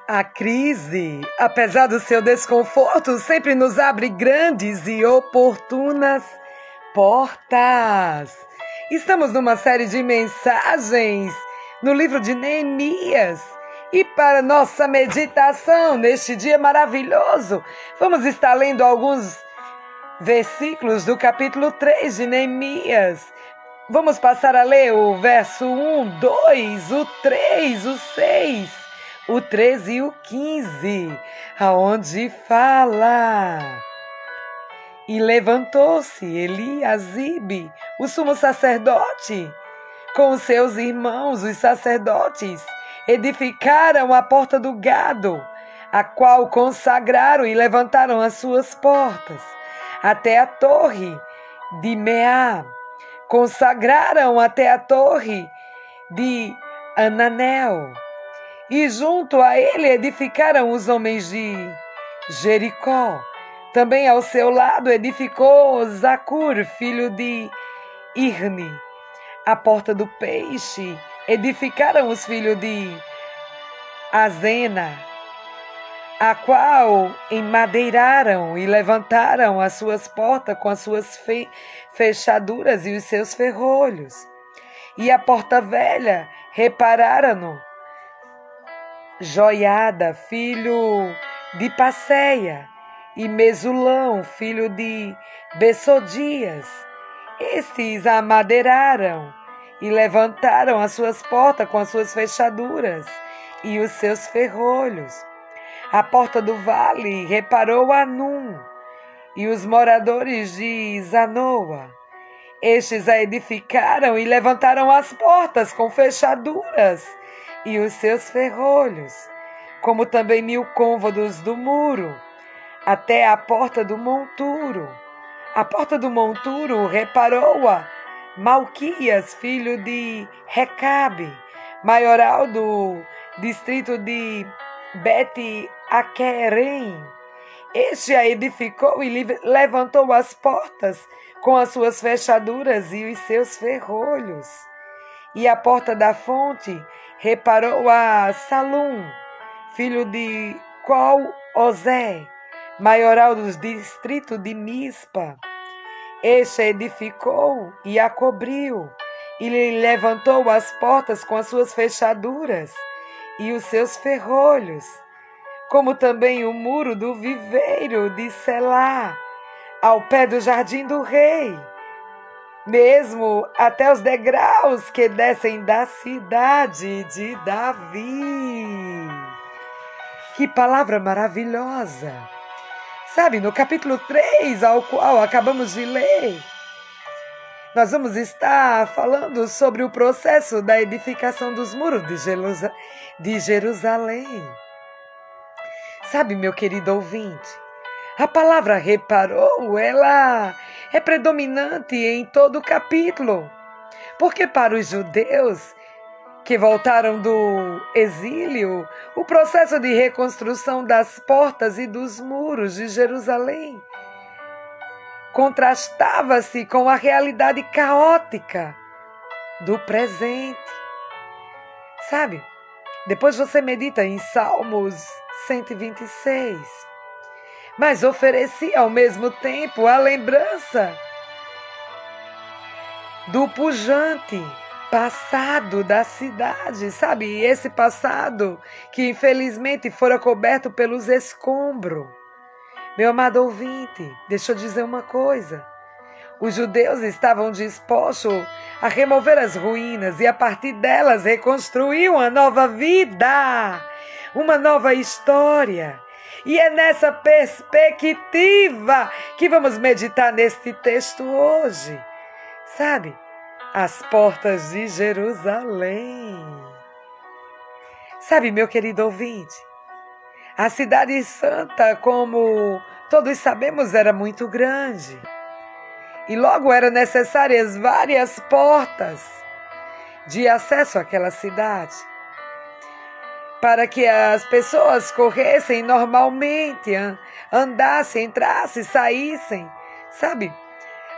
A crise, apesar do seu desconforto, sempre nos abre grandes e oportunas portas. Estamos numa série de mensagens no livro de Neemias. E para nossa meditação neste dia maravilhoso, vamos estar lendo alguns versículos do capítulo 3 de Neemias. Vamos passar a ler o verso 1, 2, o 3, o 6, o 13 e o 15, aonde fala: E levantou-se Eliasibe, o sumo sacerdote, com os seus irmãos, os sacerdotes, edificaram a porta do gado, a qual consagraram e levantaram as suas portas, até a torre de Meá. Consagraram até a torre de Ananel. E junto a ele edificaram os homens de Jericó. Também ao seu lado edificou Zacur, filho de Irne. A porta do peixe edificaram os filhos de Azena, a qual emadeiraram e levantaram as suas portas com as suas fechaduras e os seus ferrolhos. E a porta velha repararam-no Joiada, filho de Passeia, e Mesulão, filho de Bessodias. Estes a amadeiraram e levantaram as suas portas com as suas fechaduras e os seus ferrolhos. A porta do vale reparou Anum e os moradores de Zanoa. Estes a edificaram e levantaram as portas com fechaduras e os seus ferrolhos, como também 1000 côvados do muro, até a porta do monturo. A porta do monturo reparou-a Malquias, filho de Recabe, maioral do distrito de Bet-Aquerem. Este a edificou e levantou as portas com as suas fechaduras e os seus ferrolhos. E a porta da fonte reparou a Salum, filho de Col-Ozé, maioral do distrito de Mispa. Este a edificou e a cobriu, e lhe levantou as portas com as suas fechaduras e os seus ferrolhos, como também o muro do viveiro de Selá, ao pé do jardim do rei, mesmo até os degraus que descem da cidade de Davi. Que palavra maravilhosa! Sabe, no capítulo 3, ao qual acabamos de ler, nós vamos estar falando sobre o processo da edificação dos muros de Jerusalém. Sabe, meu querido ouvinte, a palavra reparou, ela é predominante em todo o capítulo, porque para os judeus que voltaram do exílio, o processo de reconstrução das portas e dos muros de Jerusalém contrastava-se com a realidade caótica do presente. Sabe, depois você medita em Salmos 126, mas oferecia ao mesmo tempo a lembrança do pujante passado da cidade, sabe? Esse passado que infelizmente fora coberto pelos escombros. Meu amado ouvinte, deixa eu dizer uma coisa. Os judeus estavam dispostos a remover as ruínas e a partir delas reconstruir uma nova vida, uma nova história. E é nessa perspectiva que vamos meditar neste texto hoje. Sabe? As portas de Jerusalém. Sabe, meu querido ouvinte, a cidade santa, como todos sabemos, era muito grande. E logo eram necessárias várias portas de acesso àquela cidade, para que as pessoas corressem normalmente, andassem, entrassem, saíssem, sabe?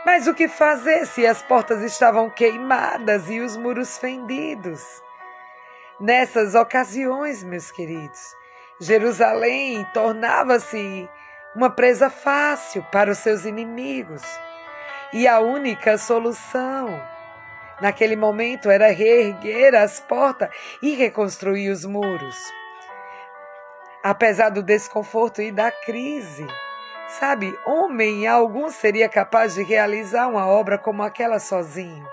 Mas o que fazer se as portas estavam queimadas e os muros fendidos? Nessas ocasiões, meus queridos, Jerusalém tornava-se uma presa fácil para os seus inimigos. E a única solução naquele momento era reerguer as portas e reconstruir os muros. Apesar do desconforto e da crise, sabe, homem algum seria capaz de realizar uma obra como aquela sozinho.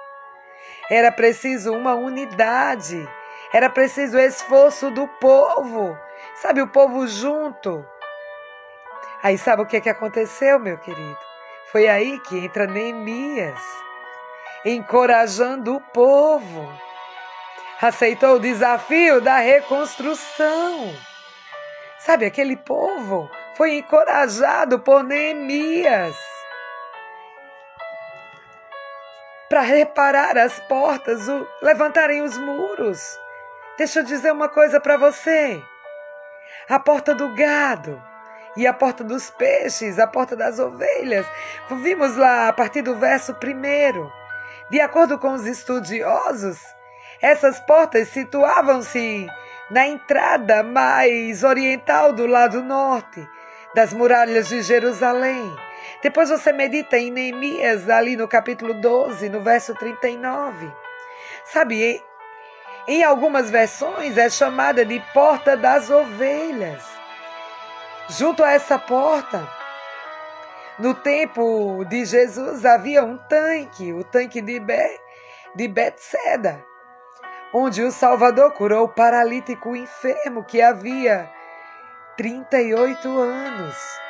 Era preciso uma unidade, era preciso o esforço do povo, sabe, o povo junto. Aí sabe o que aconteceu, meu querido? Foi aí que entra Neemias, encorajando o povo. Aceitou o desafio da reconstrução. Sabe, aquele povo foi encorajado por Neemias para reparar as portas, levantarem os muros. Deixa eu dizer uma coisa para você. A porta do gado e a porta dos peixes, a porta das ovelhas. Vimos lá a partir do verso 1. De acordo com os estudiosos, essas portas situavam-se na entrada mais oriental do lado norte das muralhas de Jerusalém. Depois você medita em Neemias, ali no capítulo 12, no verso 39. Sabe, em algumas versões é chamada de porta das ovelhas. Junto a essa porta, no tempo de Jesus, havia um tanque, o tanque de Betseda, onde o Salvador curou o paralítico enfermo que havia 38 anos.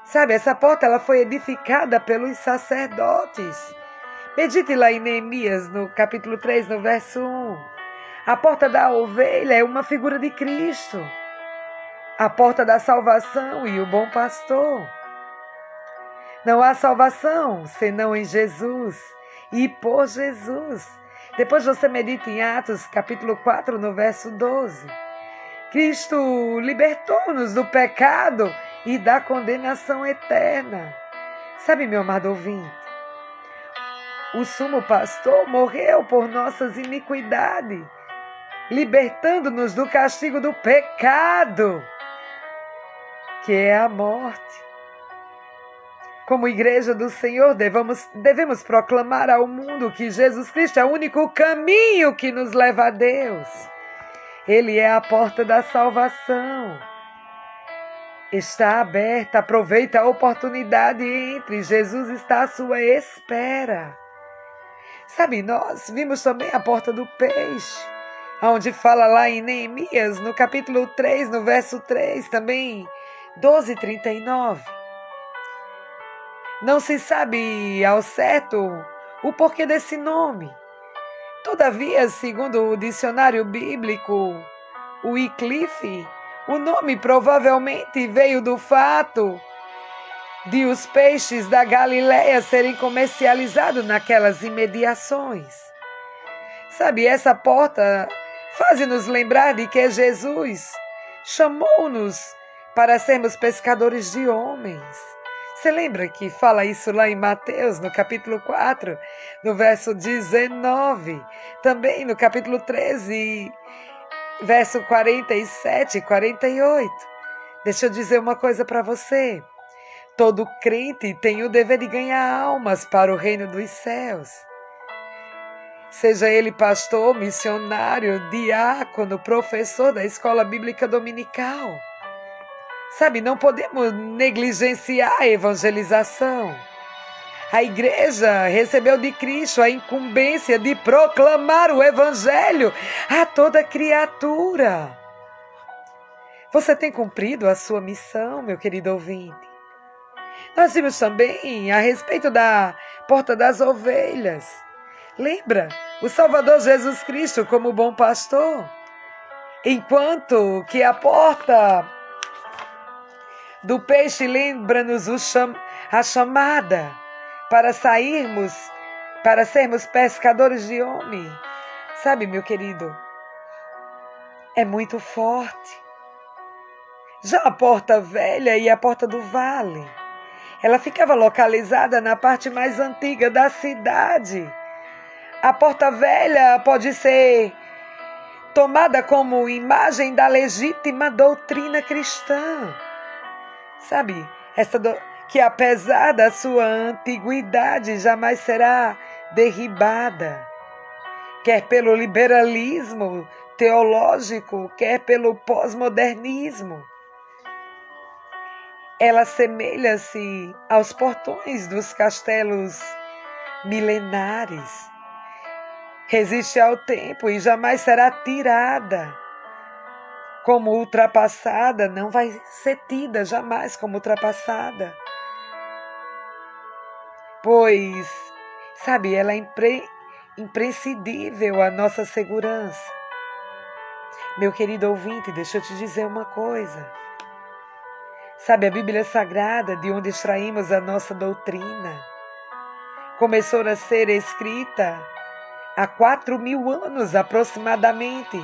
Sabe, essa porta ela foi edificada pelos sacerdotes. Medite lá em Neemias, no capítulo 3, no verso 1. A porta da ovelha é uma figura de Cristo. A porta da salvação e o bom pastor. Não há salvação senão em Jesus e por Jesus. Depois você medita em Atos, capítulo 4, no verso 12. Cristo libertou-nos do pecado e da condenação eterna. Sabe, meu amado ouvinte, o sumo pastor morreu por nossas iniquidades, libertando-nos do castigo do pecado, que é a morte. Como igreja do Senhor, devemos proclamar ao mundo que Jesus Cristo é o único caminho que nos leva a Deus. Ele é a porta da salvação. Está aberta, aproveita a oportunidade e entre. Jesus está à sua espera. Sabe, nós vimos também a porta do peixe, onde fala lá em Neemias, no capítulo 3, no verso 3, também 12:39. Não se sabe ao certo o porquê desse nome. Todavia, segundo o dicionário bíblico, o Wycliffe, o nome provavelmente veio do fato de os peixes da Galileia serem comercializados naquelas imediações. Sabe, essa porta faz-nos lembrar de que Jesus chamou-nos para sermos pescadores de homens. Você lembra que fala isso lá em Mateus, no capítulo 4, no verso 19, também no capítulo 13, verso 47 e 48. Deixa eu dizer uma coisa para você. Todo crente tem o dever de ganhar almas para o reino dos céus. Seja ele pastor, missionário, diácono, professor da escola bíblica dominical. Sabe, não podemos negligenciar a evangelização. A igreja recebeu de Cristo a incumbência de proclamar o evangelho a toda criatura. Você tem cumprido a sua missão, meu querido ouvinte? Nós vimos também a respeito da porta das ovelhas. Lembra? O Salvador Jesus Cristo como bom pastor. Enquanto que a porta do peixe lembra-nos a chamada para sairmos, para sermos pescadores de homem. Sabe, meu querido, é muito forte. Já a porta velha e a porta do vale, ela ficava localizada na parte mais antiga da cidade. A porta velha pode ser tomada como imagem da legítima doutrina cristã. Sabe, que apesar da sua antiguidade jamais será derribada, quer pelo liberalismo teológico, quer pelo pós-modernismo. Ela assemelha-se aos portões dos castelos milenares. Resiste ao tempo e jamais será tirada como ultrapassada, não vai ser tida jamais como ultrapassada. Pois, sabe, ela é imprescindível à nossa segurança. Meu querido ouvinte, deixa eu te dizer uma coisa. Sabe, a Bíblia Sagrada, de onde extraímos a nossa doutrina, começou a ser escrita há 4.000 anos aproximadamente.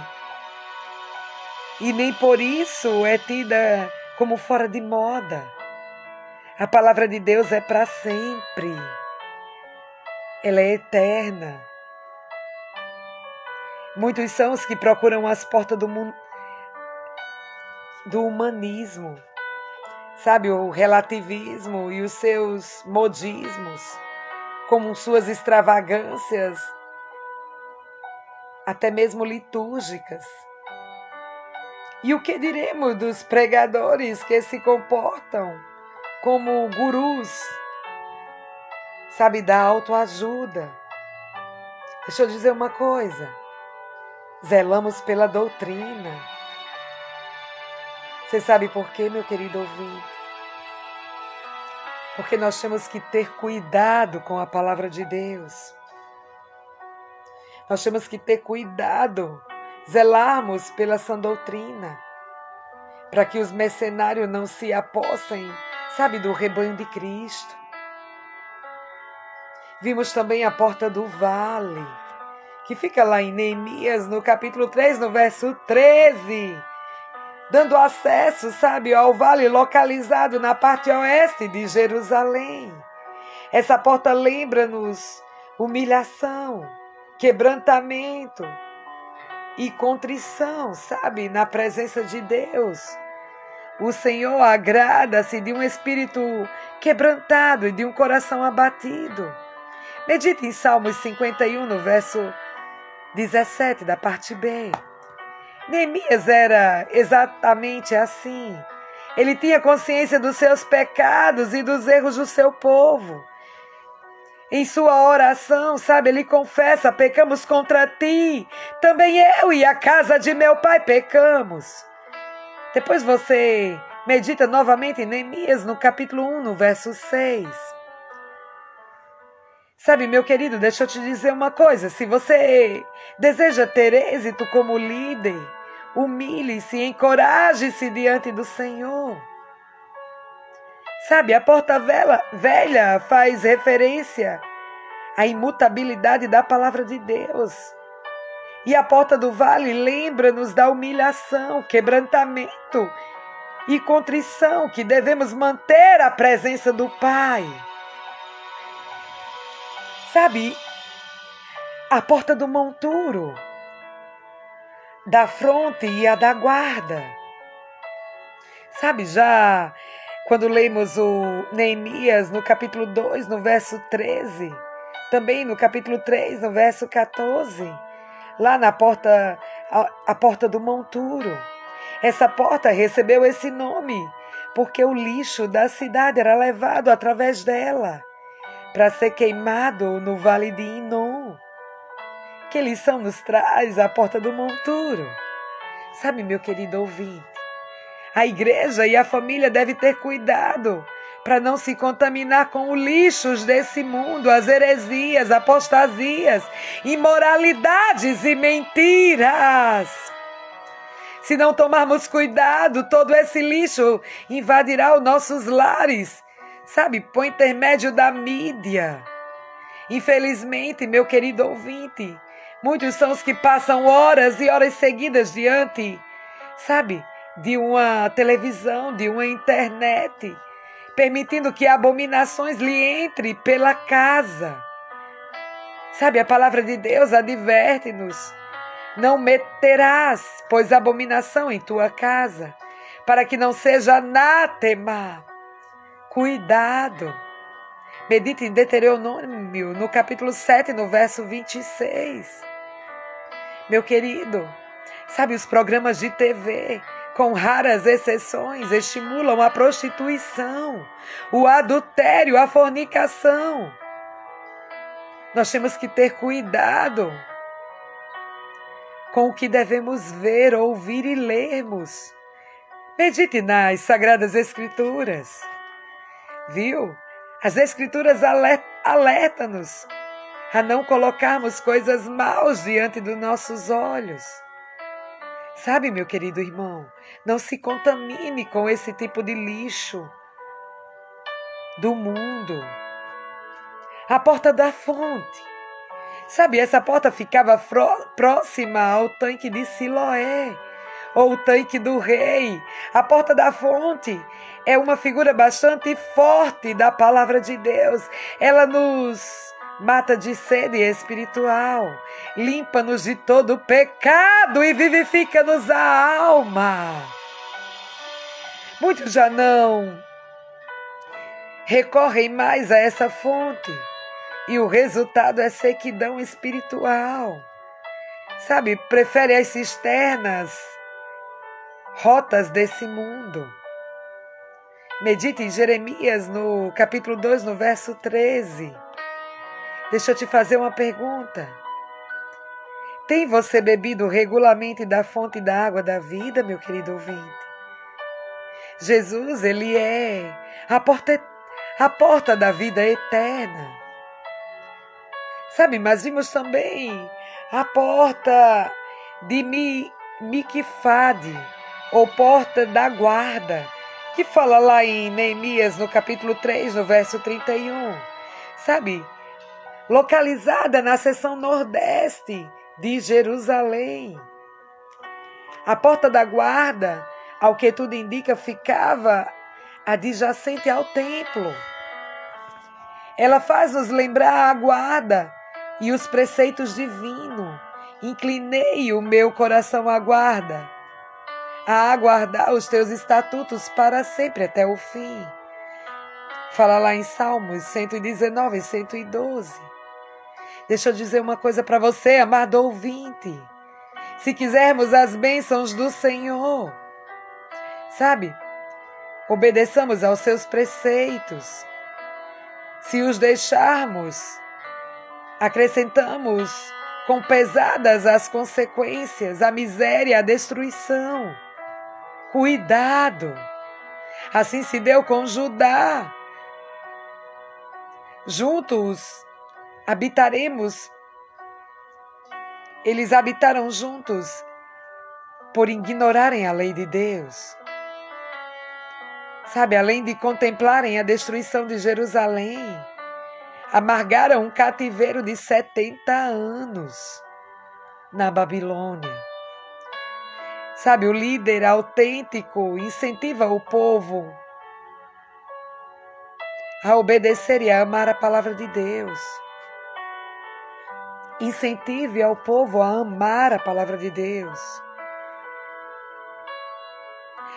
E nem por isso é tida como fora de moda. A palavra de Deus é para sempre. Ela é eterna. Muitos são os que procuram as portas do humanismo. Sabe, o relativismo e os seus modismos, como suas extravagâncias, até mesmo litúrgicas. E o que diremos dos pregadores que se comportam como gurus, sabe, da autoajuda? Deixa eu dizer uma coisa. Zelamos pela doutrina. Você sabe por quê, meu querido ouvinte? Porque nós temos que ter cuidado com a palavra de Deus. Nós temos que ter cuidado, zelarmos pela sã doutrina, para que os mercenários não se apossem, sabe, do rebanho de Cristo. Vimos também a porta do vale, que fica lá em Neemias, no capítulo 3, no verso 13, dando acesso, sabe, ao vale localizado na parte oeste de Jerusalém. Essa porta lembra-nos humilhação, quebrantamento e contrição, sabe, na presença de Deus. O Senhor agrada-se de um espírito quebrantado e de um coração abatido. Medite em Salmos 51, no verso 17, da parte B. Neemias era exatamente assim. Ele tinha consciência dos seus pecados e dos erros do seu povo. Em sua oração, sabe, ele confessa: pecamos contra ti, também eu e a casa de meu pai pecamos. Depois você medita novamente em Neemias, no capítulo 1, no verso 6. Sabe, meu querido, deixa eu te dizer uma coisa. Se você deseja ter êxito como líder, humilhe-se, encoraje-se diante do Senhor. Sabe, a porta velha faz referência à imutabilidade da palavra de Deus. E a porta do vale lembra-nos da humilhação, quebrantamento e contrição que devemos manter a presença do Pai. Sabe, a porta do monturo, da fronte e a da guarda. Sabe, já quando lemos o Neemias no capítulo 2, no verso 13, também no capítulo 3, no verso 14, lá na porta, a porta do monturo. Essa porta recebeu esse nome porque o lixo da cidade era levado através dela para ser queimado no vale de Inom. Que lição nos traz a porta do monturo? Sabe, meu querido ouvinte, a igreja e a família devem ter cuidado para não se contaminar com os lixos desse mundo, as heresias, apostasias, imoralidades e mentiras. Se não tomarmos cuidado, todo esse lixo invadirá os nossos lares, sabe, por intermédio da mídia. Infelizmente, meu querido ouvinte, muitos são os que passam horas e horas seguidas diante, sabe, de uma televisão, de uma internet, permitindo que abominações lhe entrem pela casa. Sabe, a palavra de Deus adverte-nos Não meterás, pois, abominação em tua casa, para que não seja anátema. Cuidado. Medite em Deuteronômio, no capítulo 7, no verso 26. Meu querido, sabe, os programas de TV, com raras exceções, estimulam a prostituição, o adultério, a fornicação. Nós temos que ter cuidado com o que devemos ver, ouvir e lermos. Medite nas Sagradas Escrituras. Viu? As Escrituras alertam-nos a não colocarmos coisas maus diante dos nossos olhos. Sabe, meu querido irmão, não se contamine com esse tipo de lixo do mundo. A porta da fonte. Sabe, essa porta ficava próxima ao tanque de Siloé, ou o tanque do rei. A porta da fonte é uma figura bastante forte da palavra de Deus. Ela nos mata de sede espiritual, limpa-nos de todo pecado e vivifica-nos a alma. Muitos já não recorrem mais a essa fonte e o resultado é sequidão espiritual. Sabe, prefere as cisternas, rotas desse mundo. Medite em Jeremias, no capítulo 2, no verso 13. Deixa eu te fazer uma pergunta. Tem você bebido regularmente da fonte da água da vida, meu querido ouvinte? Jesus, Ele é a porta da vida eterna. Sabe, mas vimos também a porta de Miquifade, ou porta da guarda, que fala lá em Neemias, no capítulo 3, no verso 31. Sabe, localizada na seção nordeste de Jerusalém. A porta da guarda, ao que tudo indica, ficava adjacente ao templo. Ela faz nos lembrar a guarda e os preceitos divinos. Inclinei o meu coração à guarda, a aguardar os teus estatutos para sempre até o fim. Fala lá em Salmos 119 e 112. Deixa eu dizer uma coisa para você, amado ouvinte. Se quisermos as bênçãos do Senhor, sabe, obedeçamos aos seus preceitos. Se os deixarmos, acrescentamos com pesadas as consequências, a miséria, a destruição. Cuidado! Assim se deu com Judá. Juntos habitaremos. Eles habitaram juntos por ignorarem a lei de Deus. Sabe, além de contemplarem a destruição de Jerusalém, amargaram um cativeiro de 70 anos na Babilônia. Sabe, o líder autêntico incentiva o povo a obedecer e a amar a palavra de Deus. Incentive ao povo a amar a palavra de Deus.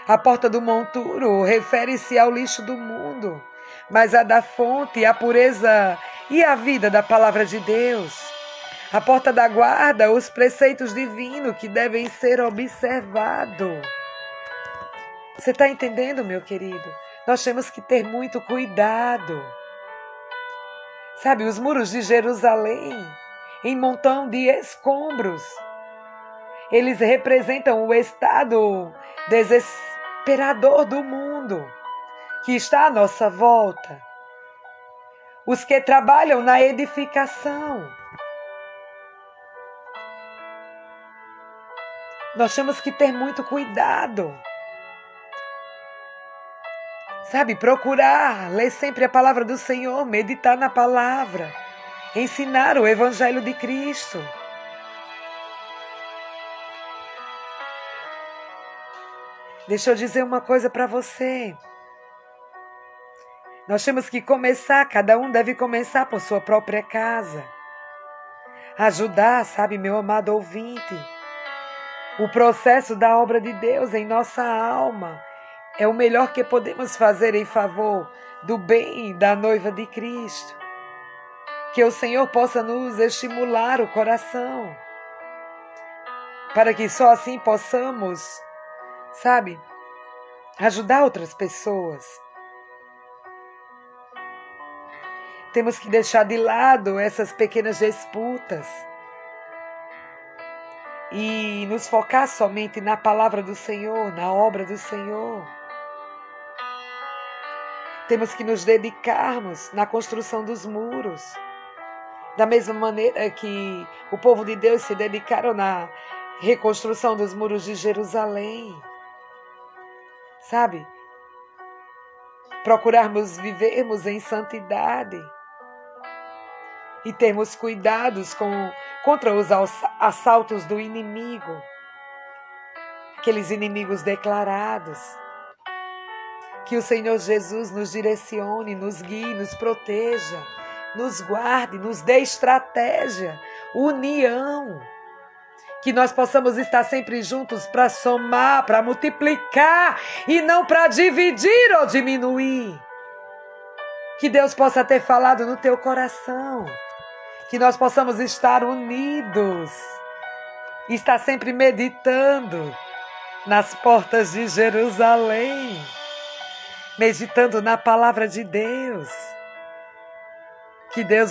A porta do monturo refere-se ao lixo do mundo, mas a da fonte, a pureza e a vida da palavra de Deus. A porta da guarda, os preceitos divinos que devem ser observados. Você está entendendo, meu querido? Nós temos que ter muito cuidado. Sabe, os muros de Jerusalém, em montão de escombros, eles representam o estado desesperador do mundo que está à nossa volta. Os que trabalham na edificação. Nós temos que ter muito cuidado. Sabe, procurar, ler sempre a palavra do Senhor, meditar na palavra, ensinar o Evangelho de Cristo. Deixa eu dizer uma coisa para você. Nós temos que começar, cada um deve começar por sua própria casa. Ajudar, sabe, meu amado ouvinte, O processo da obra de Deus em nossa alma é o melhor que podemos fazer em favor do bem da noiva de Cristo. Que o Senhor possa nos estimular o coração, para que só assim possamos, ajudar outras pessoas. Temos que deixar de lado essas pequenas disputas e nos focar somente na palavra do Senhor, na obra do Senhor. Temos que nos dedicarmos na construção dos muros, da mesma maneira que o povo de Deus se dedicaram na reconstrução dos muros de Jerusalém. Procurarmos vivermos em santidade e termos cuidados contra os assaltos do inimigo, aqueles inimigos declarados. Que o Senhor Jesus nos direcione, nos guie, nos proteja, nos guarde, nos dê estratégia, união. Que nós possamos estar sempre juntos para somar, para multiplicar e não para dividir ou diminuir. Que Deus possa ter falado no teu coração. Que nós possamos estar unidos, estar sempre meditando nas portas de Jerusalém, meditando na palavra de Deus. Que Deus